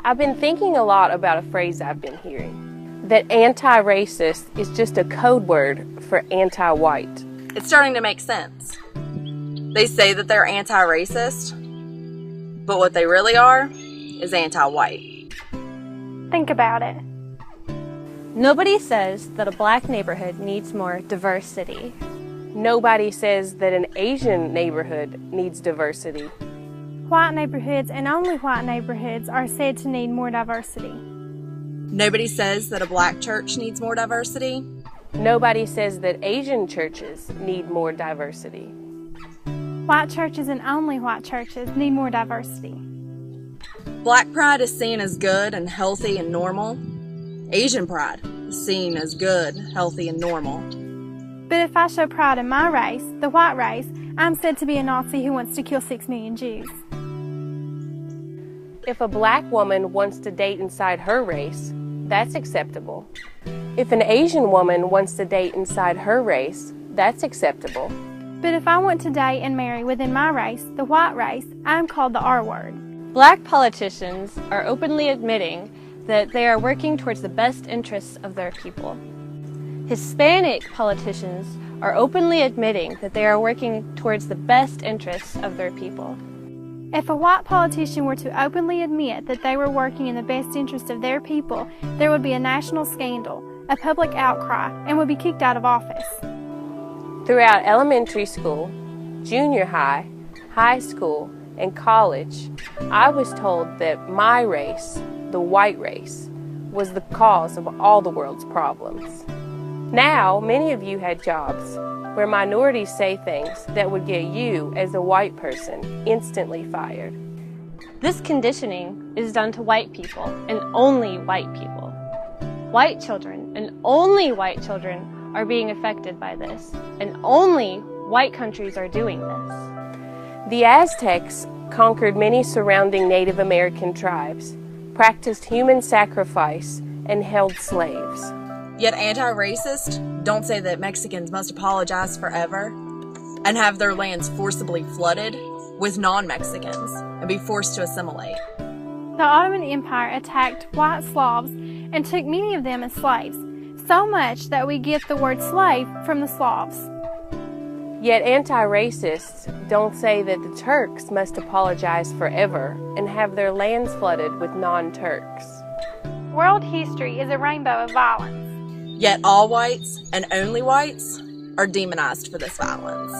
I've been thinking a lot about a phrase I've been hearing, that anti-racist is just a code word for anti-white. It's starting to make sense. They say that they're anti-racist, but what they really are is anti-white. Think about it. Nobody says that a black neighborhood needs more diversity. Nobody says that an Asian neighborhood needs diversity. White neighborhoods and only white neighborhoods are said to need more diversity. Nobody says that a black church needs more diversity. Nobody says that Asian churches need more diversity. White churches and only white churches need more diversity. Black pride is seen as good and healthy and normal. Asian pride is seen as good, healthy, and normal. But if I show pride in my race, the white race, I'm said to be a Nazi who wants to kill 6 million Jews. If a black woman wants to date inside her race, that's acceptable. If an Asian woman wants to date inside her race, that's acceptable. But if I want to date and marry within my race, the white race, I'm called the R word. Black politicians are openly admitting that they are working towards the best interests of their people. Hispanic politicians are openly admitting that they are working towards the best interests of their people. If a white politician were to openly admit that they were working in the best interest of their people, there would be a national scandal, a public outcry, and would be kicked out of office. Throughout elementary school, junior high, high school, and college, I was told that my race, the white race, was the cause of all the world's problems. Now, many of you had jobs where minorities say things that would get you, as a white person, instantly fired. This conditioning is done to white people and only white people. White children and only white children are being affected by this, and only white countries are doing this. The Aztecs conquered many surrounding Native American tribes, practiced human sacrifice, and held slaves. Yet anti-racists don't say that Mexicans must apologize forever and have their lands forcibly flooded with non-Mexicans and be forced to assimilate. The Ottoman Empire attacked white Slavs and took many of them as slaves, so much that we get the word slave from the Slavs. Yet anti-racists don't say that the Turks must apologize forever and have their lands flooded with non-Turks. World history is a rainbow of violence. Yet all whites and only whites are demonized for this violence.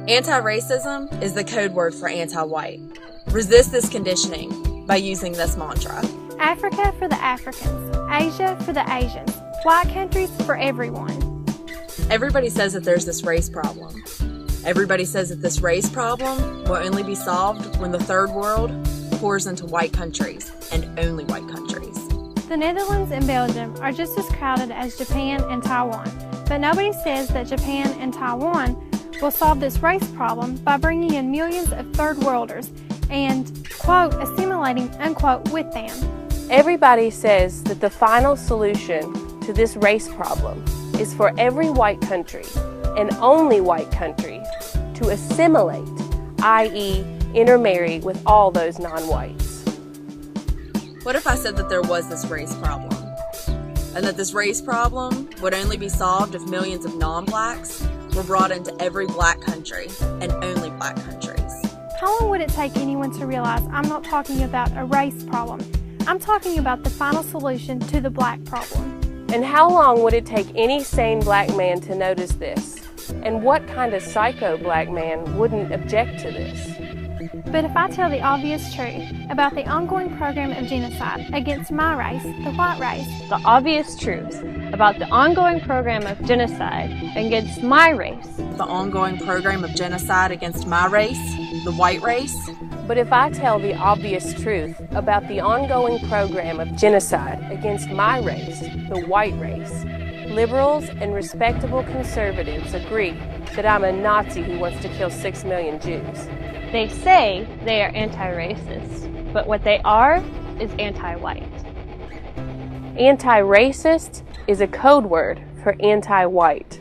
Anti-racism is the code word for anti-white. Resist this conditioning by using this mantra. Africa for the Africans, Asia for the Asians, white countries for everyone. Everybody says that there's this race problem. Everybody says that this race problem will only be solved when the third world pours into white countries and only white countries. The Netherlands and Belgium are just as crowded as Japan and Taiwan, but nobody says that Japan and Taiwan will solve this race problem by bringing in millions of third worlders and, quote, assimilating, unquote, with them. Everybody says that the final solution to this race problem is for every white country, and only white country, to assimilate, i.e., intermarry with all those non-whites. What if I said that there was this race problem, and that this race problem would only be solved if millions of non-blacks were brought into every black country and only black countries? How long would it take anyone to realize I'm not talking about a race problem? I'm talking about the final solution to the black problem. And how long would it take any sane black man to notice this? And what kind of psycho black man wouldn't object to this? But if I tell the obvious truth about the ongoing program of genocide against my race, the white race, The obvious truth about the ongoing program of genocide against my race, The ongoing program of genocide against my race, the white race. But if I tell the obvious truth about the ongoing program of genocide against my race, the white race, liberals and respectable conservatives agree that I'm a Nazi who wants to kill 6 million Jews. they say they are anti-racist, but what they are is anti-white. Anti-racist is a code word for anti-white.